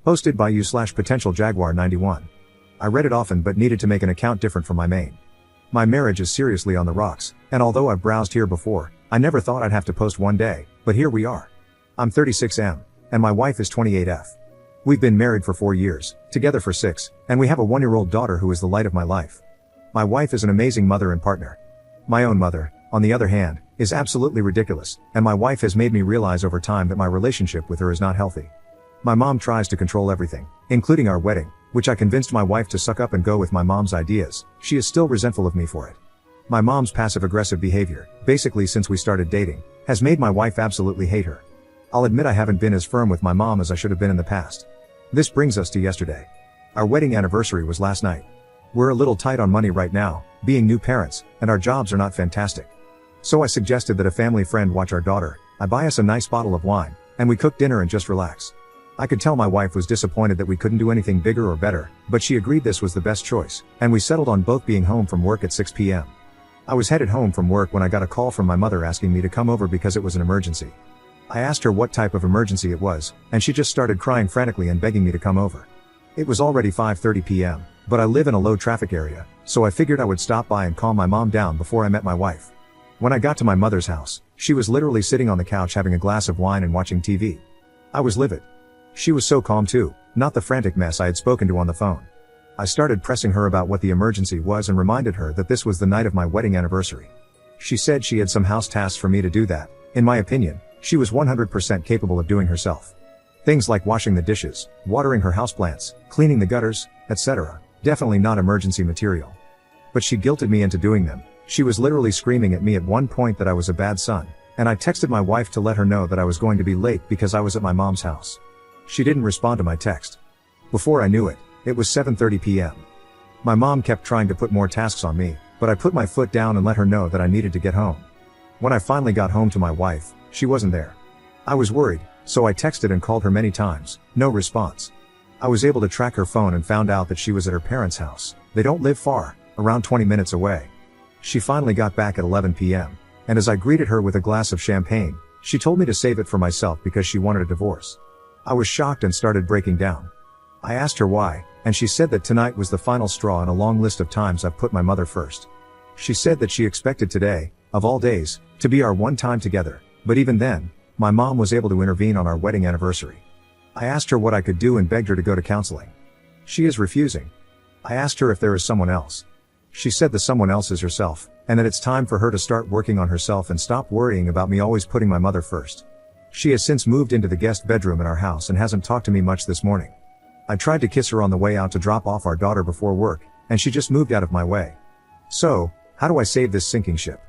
Hosted by you/potential Jaguar 91. I read it often but needed to make an account different from my main. My marriage is seriously on the rocks, and although I've browsed here before, I never thought I'd have to post one day, but here we are. I'm 36M, and my wife is 28F. We've been married for 4 years, together for 6, and we have a 1-year-old daughter who is the light of my life. My wife is an amazing mother and partner. My own mother, on the other hand, is absolutely ridiculous, and my wife has made me realize over time that my relationship with her is not healthy. My mom tries to control everything, including our wedding, which I convinced my wife to suck up and go with my mom's ideas. She is still resentful of me for it. My mom's passive-aggressive behavior, basically since we started dating, has made my wife absolutely hate her. I'll admit I haven't been as firm with my mom as I should have been in the past. This brings us to yesterday. Our wedding anniversary was last night. We're a little tight on money right now, being new parents, and our jobs are not fantastic. So I suggested that a family friend watch our daughter, I buy us a nice bottle of wine, and we cook dinner and just relax. I could tell my wife was disappointed that we couldn't do anything bigger or better, but she agreed this was the best choice, and we settled on both being home from work at 6 p.m. I was headed home from work when I got a call from my mother asking me to come over because it was an emergency. I asked her what type of emergency it was, and she just started crying frantically and begging me to come over. It was already 5:30 p.m., but I live in a low traffic area, so I figured I would stop by and calm my mom down before I met my wife. When I got to my mother's house, she was literally sitting on the couch having a glass of wine and watching TV. I was livid. She was so calm too, not the frantic mess I had spoken to on the phone. I started pressing her about what the emergency was and reminded her that this was the night of my wedding anniversary. She said she had some house tasks for me to do that, in my opinion, she was 100% capable of doing herself. Things like washing the dishes, watering her houseplants, cleaning the gutters, etc. Definitely not emergency material. But she guilted me into doing them. She was literally screaming at me at one point that I was a bad son, and I texted my wife to let her know that I was going to be late because I was at my mom's house. She didn't respond to my text. Before I knew it, it was 7:30 p.m. My mom kept trying to put more tasks on me, but I put my foot down and let her know that I needed to get home. When I finally got home to my wife, she wasn't there. I was worried, so I texted and called her many times, no response. I was able to track her phone and found out that she was at her parents' house. They don't live far, around 20 minutes away. She finally got back at 11 p.m., and as I greeted her with a glass of champagne, she told me to save it for myself because she wanted a divorce. I was shocked and started breaking down. I asked her why, and she said that tonight was the final straw in a long list of times I've put my mother first. She said that she expected today, of all days, to be our one time together, but even then, my mom was able to intervene on our wedding anniversary. I asked her what I could do and begged her to go to counseling. She is refusing. I asked her if there is someone else. She said the someone else is herself, and that it's time for her to start working on herself and stop worrying about me always putting my mother first. She has since moved into the guest bedroom in our house and hasn't talked to me much this morning. I tried to kiss her on the way out to drop off our daughter before work, and she just moved out of my way. So, how do I save this sinking ship?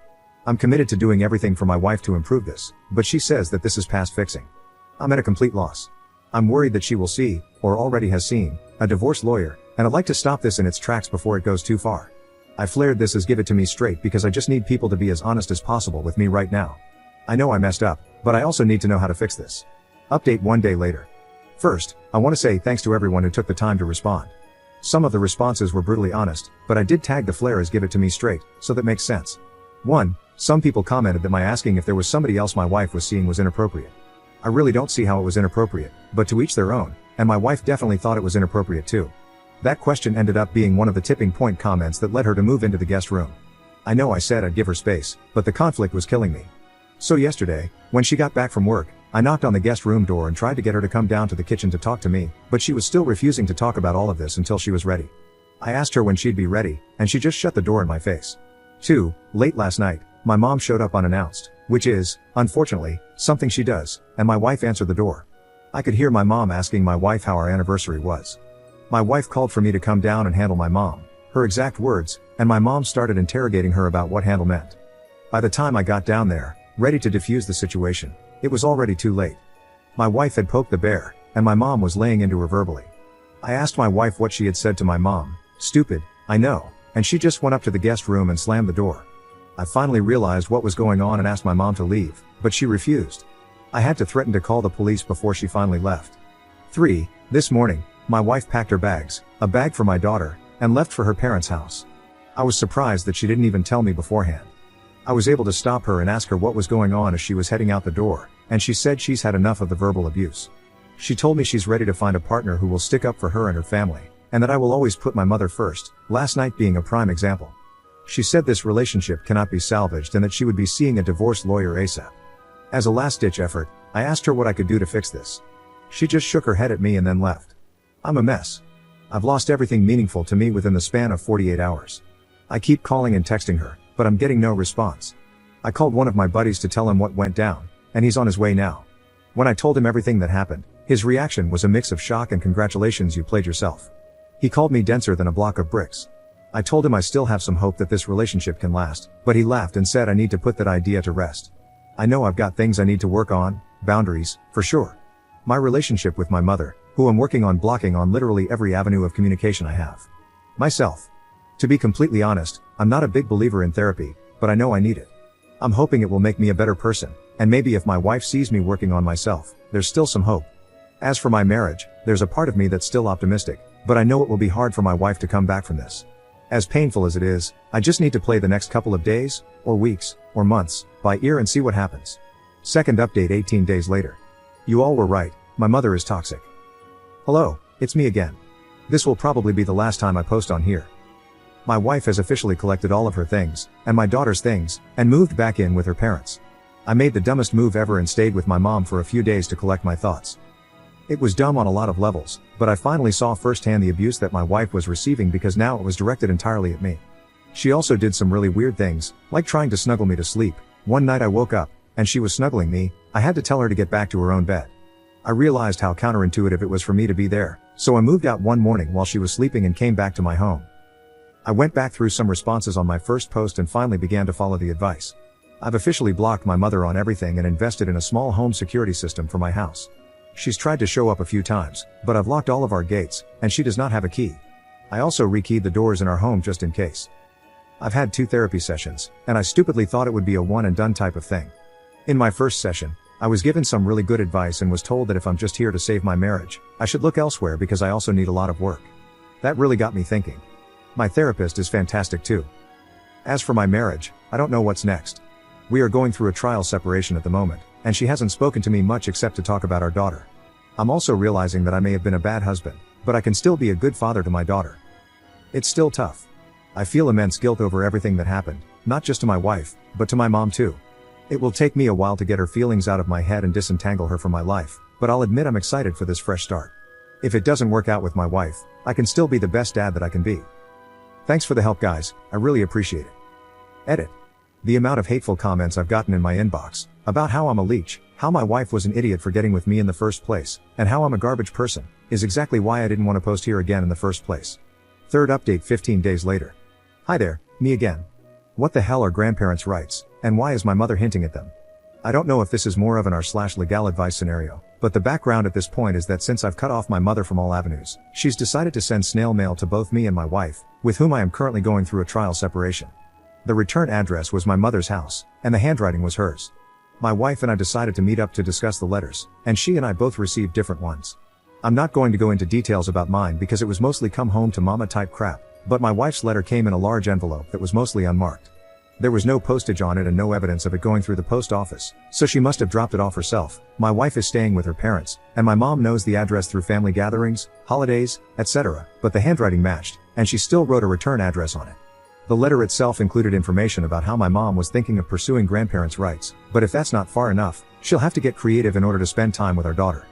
I'm committed to doing everything for my wife to improve this, but she says that this is past fixing. I'm at a complete loss. I'm worried that she will see, or already has seen, a divorce lawyer, and I'd like to stop this in its tracks before it goes too far. I flared this as give it to me straight because I just need people to be as honest as possible with me right now. I know I messed up, but I also need to know how to fix this. Update 1 day later. First, I want to say thanks to everyone who took the time to respond. Some of the responses were brutally honest, but I did tag the flare as give it to me straight, so that makes sense. 1. Some people commented that my asking if there was somebody else my wife was seeing was inappropriate. I really don't see how it was inappropriate, but to each their own, and my wife definitely thought it was inappropriate too. That question ended up being one of the tipping point comments that led her to move into the guest room. I know I said I'd give her space, but the conflict was killing me. So yesterday, when she got back from work, I knocked on the guest room door and tried to get her to come down to the kitchen to talk to me, but she was still refusing to talk about all of this until she was ready. I asked her when she'd be ready, and she just shut the door in my face. 2. Late last night, my mom showed up unannounced, which is, unfortunately, something she does, and my wife answered the door. I could hear my mom asking my wife how our anniversary was. My wife called for me to come down and handle my mom, her exact words, and my mom started interrogating her about what handle meant. By the time I got down there, ready to defuse the situation, it was already too late. My wife had poked the bear, and my mom was laying into her verbally. I asked my wife what she had said to my mom. Stupid, I know, and she just went up to the guest room and slammed the door. I finally realized what was going on and asked my mom to leave, but she refused. I had to threaten to call the police before she finally left. 3. This morning, my wife packed her bags, a bag for my daughter, and left for her parents' house. I was surprised that she didn't even tell me beforehand. I was able to stop her and ask her what was going on as she was heading out the door, and she said she's had enough of the verbal abuse. She told me she's ready to find a partner who will stick up for her and her family, and that I will always put my mother first, last night being a prime example. She said this relationship cannot be salvaged and that she would be seeing a divorce lawyer ASAP. As a last-ditch effort, I asked her what I could do to fix this. She just shook her head at me and then left. I'm a mess. I've lost everything meaningful to me within the span of 48 hours. I keep calling and texting her, but I'm getting no response. I called one of my buddies to tell him what went down, and he's on his way now. When I told him everything that happened, his reaction was a mix of shock and congratulations, you played yourself. He called me denser than a block of bricks. I told him I still have some hope that this relationship can last, but he laughed and said I need to put that idea to rest. I know I've got things I need to work on, boundaries, for sure. My relationship with my mother, who I'm working on blocking on literally every avenue of communication I have. Myself. To be completely honest, I'm not a big believer in therapy, but I know I need it. I'm hoping it will make me a better person, and maybe if my wife sees me working on myself, there's still some hope. As for my marriage, there's a part of me that's still optimistic, but I know it will be hard for my wife to come back from this. As painful as it is, I just need to play the next couple of days, or weeks, or months, by ear and see what happens. Second update 18 days later. You all were right, my mother is toxic. Hello, it's me again. This will probably be the last time I post on here. My wife has officially collected all of her things, and my daughter's things, and moved back in with her parents. I made the dumbest move ever and stayed with my mom for a few days to collect my thoughts. It was dumb on a lot of levels, but I finally saw firsthand the abuse that my wife was receiving because now it was directed entirely at me. She also did some really weird things, like trying to snuggle me to sleep. One night I woke up, and she was snuggling me. I had to tell her to get back to her own bed. I realized how counterintuitive it was for me to be there, so I moved out one morning while she was sleeping and came back to my home. I went back through some responses on my first post and finally began to follow the advice. I've officially blocked my mother on everything and invested in a small home security system for my house. She's tried to show up a few times, but I've locked all of our gates, and she does not have a key. I also rekeyed the doors in our home just in case. I've had 2 therapy sessions, and I stupidly thought it would be a one and done type of thing. In my first session, I was given some really good advice and was told that if I'm just here to save my marriage, I should look elsewhere because I also need a lot of work. That really got me thinking. My therapist is fantastic too. As for my marriage, I don't know what's next. We are going through a trial separation at the moment, and she hasn't spoken to me much except to talk about our daughter. I'm also realizing that I may have been a bad husband, but I can still be a good father to my daughter. It's still tough. I feel immense guilt over everything that happened, not just to my wife, but to my mom too. It will take me a while to get her feelings out of my head and disentangle her from my life, but I'll admit I'm excited for this fresh start. If it doesn't work out with my wife, I can still be the best dad that I can be. Thanks for the help guys, I really appreciate it. Edit. The amount of hateful comments I've gotten in my inbox, about how I'm a leech, how my wife was an idiot for getting with me in the first place, and how I'm a garbage person, is exactly why I didn't want to post here again in the first place. Third update 15 days later. Hi there, me again. What the hell are grandparents' rights, and why is my mother hinting at them? I don't know if this is more of an r/legal advice scenario, but the background at this point is that since I've cut off my mother from all avenues, she's decided to send snail mail to both me and my wife, with whom I am currently going through a trial separation. The return address was my mother's house, and the handwriting was hers. My wife and I decided to meet up to discuss the letters, and she and I both received different ones. I'm not going to go into details about mine because it was mostly come home to mama type crap, but my wife's letter came in a large envelope that was mostly unmarked. There was no postage on it and no evidence of it going through the post office, so she must have dropped it off herself. My wife is staying with her parents, and my mom knows the address through family gatherings, holidays, etc., but the handwriting matched, and she still wrote a return address on it. The letter itself included information about how my mom was thinking of pursuing grandparents' rights, but if that's not far enough, she'll have to get creative in order to spend time with our daughter.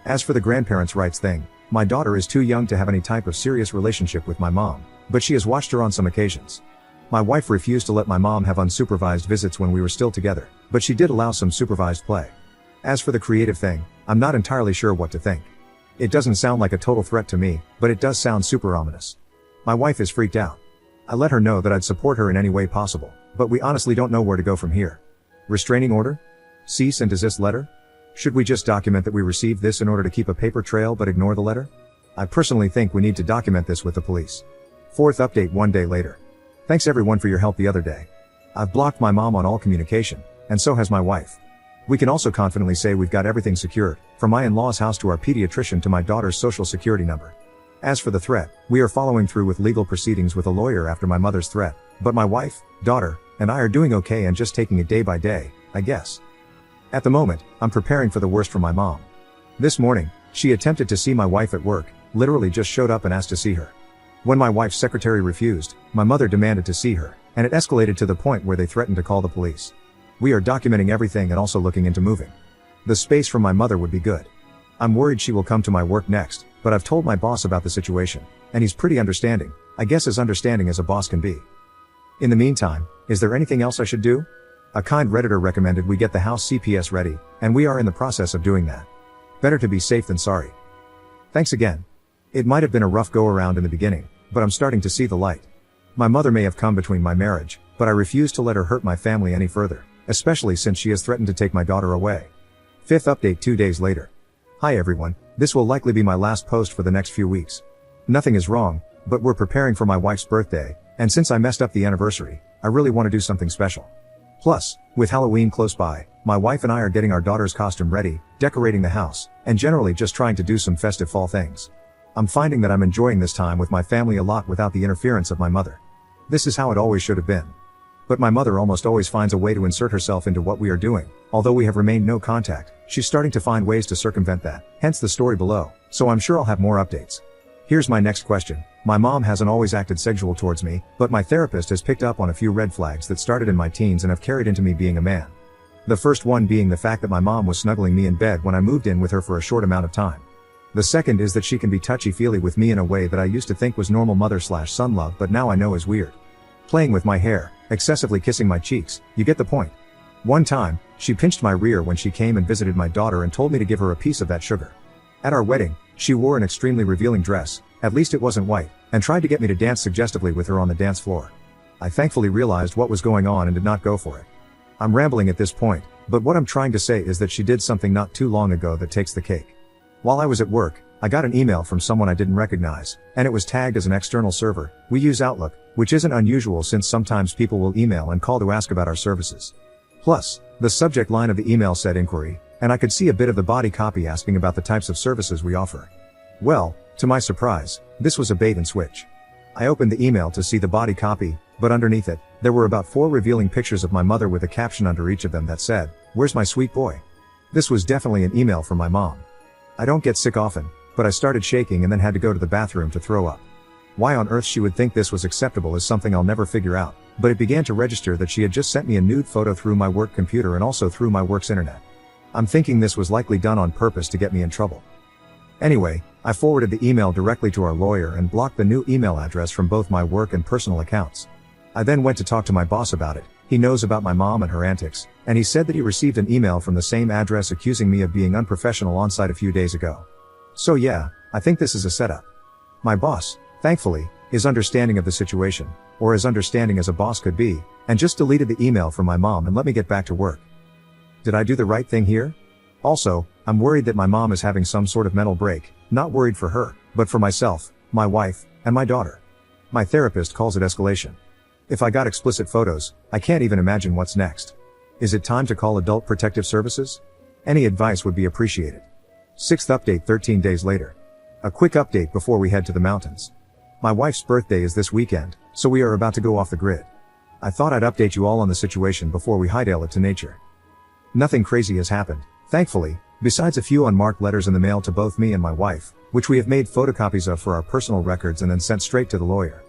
As for the grandparents' rights thing, my daughter is too young to have any type of serious relationship with my mom, but she has watched her on some occasions. My wife refused to let my mom have unsupervised visits when we were still together, but she did allow some supervised play. As for the creative thing, I'm not entirely sure what to think. It doesn't sound like a total threat to me, but it does sound super ominous. My wife is freaked out. I let her know that I'd support her in any way possible, but we honestly don't know where to go from here. Restraining order? Cease and desist letter? Should we just document that we received this in order to keep a paper trail but ignore the letter? I personally think we need to document this with the police. Fourth update 1 day later. Thanks everyone for your help the other day. I've blocked my mom on all communication, and so has my wife. We can also confidently say we've got everything secured, from my in-laws' house to our pediatrician to my daughter's social security number. As for the threat, we are following through with legal proceedings with a lawyer after my mother's threat, but my wife, daughter, and I are doing okay and just taking it day by day, I guess. At the moment, I'm preparing for the worst for my mom. This morning, She attempted to see my wife at work, literally just showed up and asked to see her. When my wife's secretary refused, my mother demanded to see her, and it escalated to the point where they threatened to call the police. We are documenting everything and also looking into moving. The space for my mother would be good. I'm worried she will come to my work next, but I've told my boss about the situation, and he's pretty understanding, I guess as understanding as a boss can be. In the meantime, is there anything else I should do? A kind Redditor recommended we get the house CPS ready, and we are in the process of doing that. Better to be safe than sorry. Thanks again. It might have been a rough go around in the beginning, but I'm starting to see the light. My mother may have come between my marriage, but I refuse to let her hurt my family any further, especially since she has threatened to take my daughter away. Fifth update 2 days later. Hi everyone, this will likely be my last post for the next few weeks. Nothing is wrong, but we're preparing for my wife's birthday, and since I messed up the anniversary, I really want to do something special. Plus, with Halloween close by, my wife and I are getting our daughter's costume ready, decorating the house, and generally just trying to do some festive fall things. I'm finding that I'm enjoying this time with my family a lot without the interference of my mother. This is how it always should have been. But my mother almost always finds a way to insert herself into what we are doing. Although we have remained no contact, she's starting to find ways to circumvent that, hence the story below, so I'm sure I'll have more updates. Here's my next question. My mom hasn't always acted sexual towards me, but my therapist has picked up on a few red flags that started in my teens and have carried into me being a man. The first one being the fact that my mom was snuggling me in bed when I moved in with her for a short amount of time. The second is that she can be touchy-feely with me in a way that I used to think was normal mother/son love but now I know is weird. Playing with my hair, excessively kissing my cheeks, you get the point. One time, she pinched my rear when she came and visited my daughter and told me to give her a piece of that sugar. At our wedding, she wore an extremely revealing dress, at least it wasn't white, and tried to get me to dance suggestively with her on the dance floor. I thankfully realized what was going on and did not go for it. I'm rambling at this point, but what I'm trying to say is that she did something not too long ago that takes the cake. While I was at work, I got an email from someone I didn't recognize, and it was tagged as an external server. We use Outlook, which isn't unusual since sometimes people will email and call to ask about our services. Plus, the subject line of the email said inquiry, and I could see a bit of the body copy asking about the types of services we offer. Well, to my surprise, this was a bait and switch. I opened the email to see the body copy, but underneath it, there were about 4 revealing pictures of my mother with a caption under each of them that said, "Where's my sweet boy?" This was definitely an email from my mom. I don't get sick often, but I started shaking and then had to go to the bathroom to throw up. Why on earth she would think this was acceptable is something I'll never figure out, but it began to register that she had just sent me a nude photo through my work computer and also through my work's internet. I'm thinking this was likely done on purpose to get me in trouble. Anyway, I forwarded the email directly to our lawyer and blocked the new email address from both my work and personal accounts. I then went to talk to my boss about it. He knows about my mom and her antics, and he said that he received an email from the same address accusing me of being unprofessional on site a few days ago. So yeah, I think this is a setup. My boss, thankfully, is understanding of the situation, or as understanding as a boss could be, and just deleted the email from my mom and let me get back to work. Did I do the right thing here? Also, I'm worried that my mom is having some sort of mental break, not worried for her, but for myself, my wife, and my daughter. My therapist calls it escalation. If I got explicit photos, I can't even imagine what's next. Is it time to call Adult Protective Services? Any advice would be appreciated. Sixth update 13 days later. A quick update before we head to the mountains. My wife's birthday is this weekend, so we are about to go off the grid. I thought I'd update you all on the situation before we hightail it to nature. Nothing crazy has happened, thankfully, besides a few unmarked letters in the mail to both me and my wife, which we have made photocopies of for our personal records and then sent straight to the lawyer.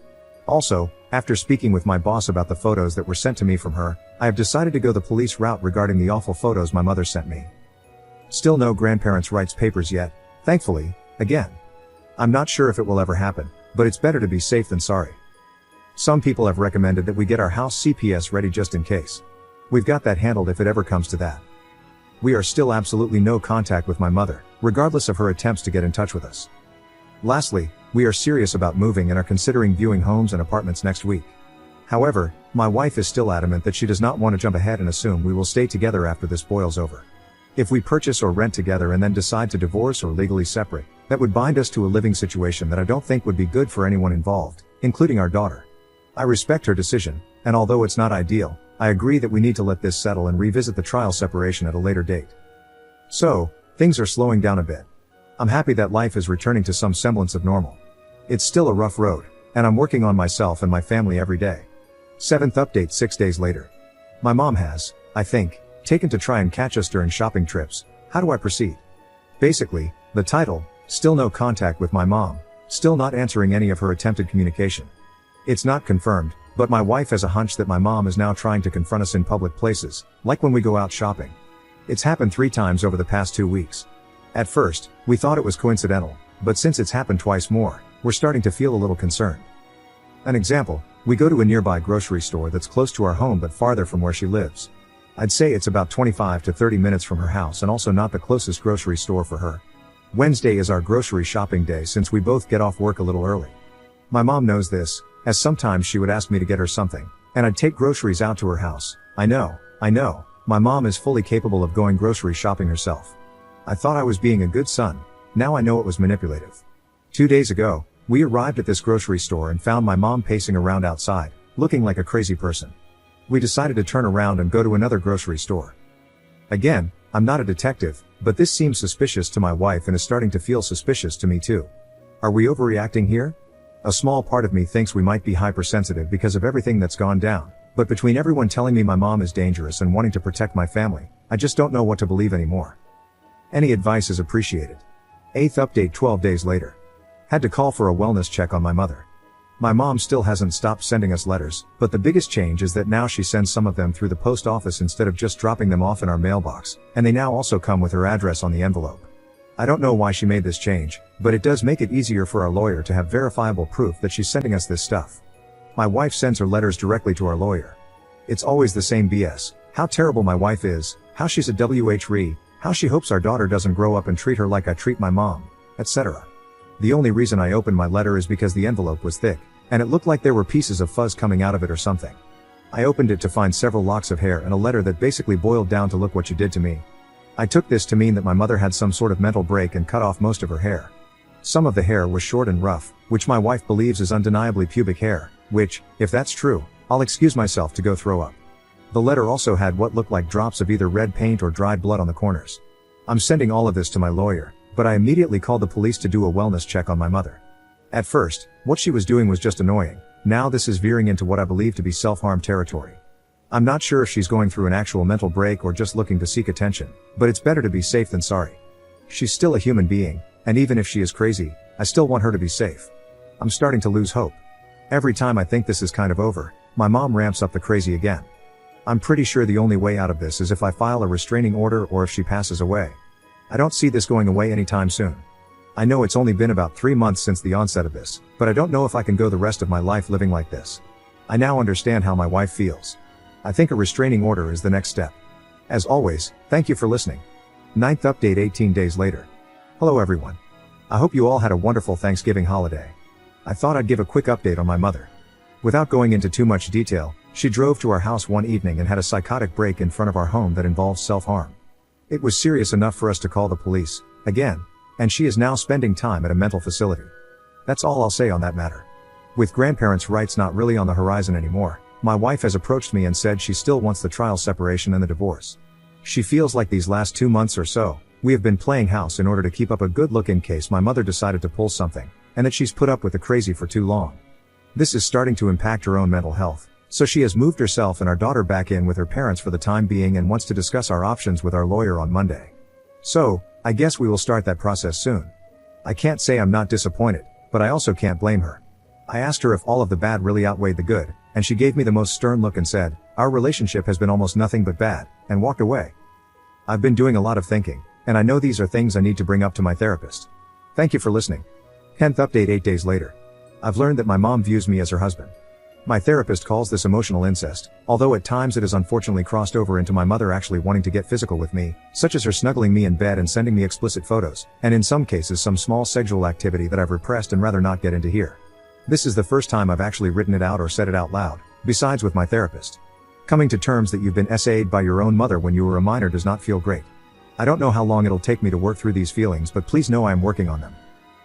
Also, after speaking with my boss about the photos that were sent to me from her, I have decided to go the police route regarding the awful photos my mother sent me. Still no grandparents' rights papers yet, thankfully, again. I'm not sure if it will ever happen, but it's better to be safe than sorry. Some people have recommended that we get our house CPS ready just in case. We've got that handled if it ever comes to that. We are still absolutely no contact with my mother, regardless of her attempts to get in touch with us. Lastly, we are serious about moving and are considering viewing homes and apartments next week. However, my wife is still adamant that she does not want to jump ahead and assume we will stay together after this boils over. If we purchase or rent together and then decide to divorce or legally separate, that would bind us to a living situation that I don't think would be good for anyone involved, including our daughter. I respect her decision, and although it's not ideal, I agree that we need to let this settle and revisit the trial separation at a later date. So, things are slowing down a bit. I'm happy that life is returning to some semblance of normal. It's still a rough road, and I'm working on myself and my family every day. Seventh update 6 days later. My mom has, I think, taken to try and catch us during shopping trips. How do I proceed? Basically, The title: Still no contact with my mom, still not answering any of her attempted communication. It's not confirmed, but my wife has a hunch that my mom is now trying to confront us in public places, like when we go out shopping. It's happened 3 times over the past 2 weeks. At first, we thought it was coincidental, but since it's happened twice more, we're starting to feel a little concerned. An example: we go to a nearby grocery store that's close to our home but farther from where she lives. I'd say it's about 25 to 30 minutes from her house and also not the closest grocery store for her. Wednesday is our grocery shopping day since we both get off work a little early. My mom knows this, as sometimes she would ask me to get her something, and I'd take groceries out to her house. I know, my mom is fully capable of going grocery shopping herself. I thought I was being a good son, now I know it was manipulative. 2 days ago, we arrived at this grocery store and found my mom pacing around outside, looking like a crazy person. We decided to turn around and go to another grocery store. Again, I'm not a detective, but this seems suspicious to my wife and is starting to feel suspicious to me too. Are we overreacting here? A small part of me thinks we might be hypersensitive because of everything that's gone down, but between everyone telling me my mom is dangerous and wanting to protect my family, I just don't know what to believe anymore. Any advice is appreciated. 8th update 12 days later. Had to call for a wellness check on my mother. My mom still hasn't stopped sending us letters, but the biggest change is that now she sends some of them through the post office instead of just dropping them off in our mailbox, and they now also come with her address on the envelope. I don't know why she made this change, but it does make it easier for our lawyer to have verifiable proof that she's sending us this stuff. My wife sends her letters directly to our lawyer. It's always the same BS, how terrible my wife is, how she's a WHRE, how she hopes our daughter doesn't grow up and treat her like I treat my mom, etc. The only reason I opened my letter is because the envelope was thick, and it looked like there were pieces of fuzz coming out of it or something. I opened it to find several locks of hair and a letter that basically boiled down to "Look what you did to me." I took this to mean that my mother had some sort of mental break and cut off most of her hair. Some of the hair was short and rough, which my wife believes is undeniably pubic hair, which, if that's true, I'll excuse myself to go throw up. The letter also had what looked like drops of either red paint or dried blood on the corners. I'm sending all of this to my lawyer, but I immediately called the police to do a wellness check on my mother. At first, what she was doing was just annoying. Now this is veering into what I believe to be self-harm territory. I'm not sure if she's going through an actual mental break or just looking to seek attention, but it's better to be safe than sorry. She's still a human being, and even if she is crazy, I still want her to be safe. I'm starting to lose hope. Every time I think this is kind of over, my mom ramps up the crazy again. I'm pretty sure the only way out of this is if I file a restraining order or if she passes away. I don't see this going away anytime soon. I know it's only been about 3 months since the onset of this, but I don't know if I can go the rest of my life living like this. I now understand how my wife feels. I think a restraining order is the next step. As always, thank you for listening. 9th update 18 days later. Hello everyone. I hope you all had a wonderful Thanksgiving holiday. I thought I'd give a quick update on my mother. Without going into too much detail, she drove to our house one evening and had a psychotic break in front of our home that involved self-harm. It was serious enough for us to call the police, again, and she is now spending time at a mental facility. That's all I'll say on that matter. With grandparents' rights not really on the horizon anymore, my wife has approached me and said she still wants the trial separation and the divorce. She feels like these last 2 months or so, we have been playing house in order to keep up a good look in case my mother decided to pull something, and that she's put up with the crazy for too long. This is starting to impact her own mental health, so she has moved herself and our daughter back in with her parents for the time being and wants to discuss our options with our lawyer on Monday. So, I guess we will start that process soon. I can't say I'm not disappointed, but I also can't blame her. I asked her if all of the bad really outweighed the good, and she gave me the most stern look and said, "Our relationship has been almost nothing but bad," and walked away. I've been doing a lot of thinking, and I know these are things I need to bring up to my therapist. Thank you for listening. 10th update 8 days later. I've learned that my mom views me as her husband. My therapist calls this emotional incest, although at times it has unfortunately crossed over into my mother actually wanting to get physical with me, such as her snuggling me in bed and sending me explicit photos, and in some cases some small sexual activity that I've repressed and rather not get into here. This is the first time I've actually written it out or said it out loud, besides with my therapist. Coming to terms that you've been SA'd by your own mother when you were a minor does not feel great. I don't know how long it'll take me to work through these feelings, but please know I am working on them.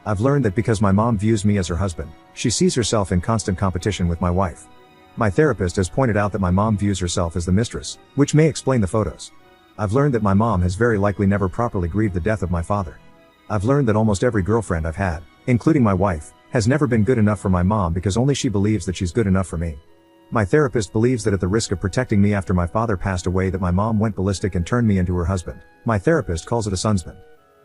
I've learned that because my mom views me as her husband, she sees herself in constant competition with my wife. My therapist has pointed out that my mom views herself as the mistress, which may explain the photos. I've learned that my mom has very likely never properly grieved the death of my father. I've learned that almost every girlfriend I've had, including my wife, has never been good enough for my mom because only she believes that she's good enough for me. My therapist believes that at the risk of protecting me after my father passed away that my mom went ballistic and turned me into her husband. My therapist calls it a sonsman.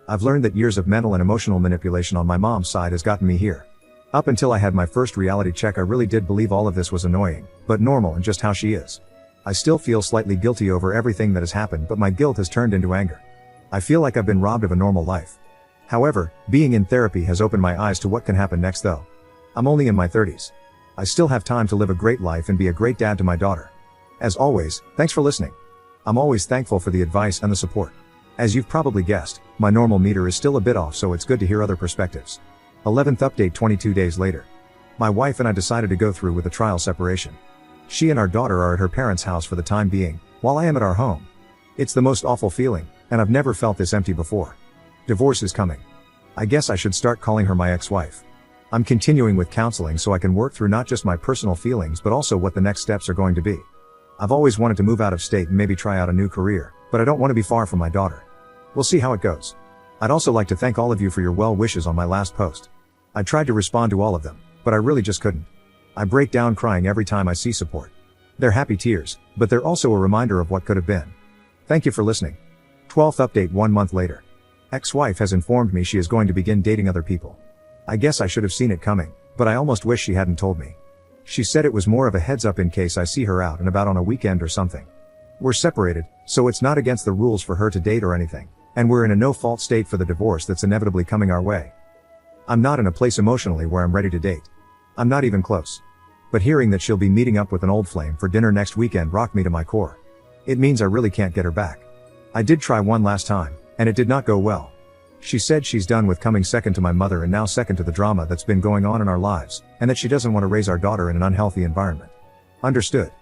I've learned that years of mental and emotional manipulation on my mom's side has gotten me here. Up until I had my first reality check, I really did believe all of this was annoying, but normal and just how she is. I still feel slightly guilty over everything that has happened, but my guilt has turned into anger. I feel like I've been robbed of a normal life. However, being in therapy has opened my eyes to what can happen next though. I'm only in my 30s. I still have time to live a great life and be a great dad to my daughter. As always, thanks for listening. I'm always thankful for the advice and the support. As you've probably guessed, my normal meter is still a bit off, so it's good to hear other perspectives. 11th update 22 days later. My wife and I decided to go through with a trial separation. She and our daughter are at her parents' house for the time being, while I am at our home. It's the most awful feeling, and I've never felt this empty before. Divorce is coming. I guess I should start calling her my ex-wife. I'm continuing with counseling so I can work through not just my personal feelings but also what the next steps are going to be. I've always wanted to move out of state and maybe try out a new career, but I don't want to be far from my daughter. We'll see how it goes. I'd also like to thank all of you for your well wishes on my last post. I tried to respond to all of them, but I really just couldn't. I break down crying every time I see support. They're happy tears, but they're also a reminder of what could have been. Thank you for listening. 12th update 1 month later. Ex-wife has informed me she is going to begin dating other people. I guess I should have seen it coming, but I almost wish she hadn't told me. She said it was more of a heads up in case I see her out and about on a weekend or something. We're separated, so it's not against the rules for her to date or anything, and we're in a no-fault state for the divorce that's inevitably coming our way. I'm not in a place emotionally where I'm ready to date. I'm not even close. But hearing that she'll be meeting up with an old flame for dinner next weekend rocked me to my core. It means I really can't get her back. I did try one last time, and it did not go well. She said she's done with coming second to my mother and now second to the drama that's been going on in our lives, and that she doesn't want to raise our daughter in an unhealthy environment. Understood.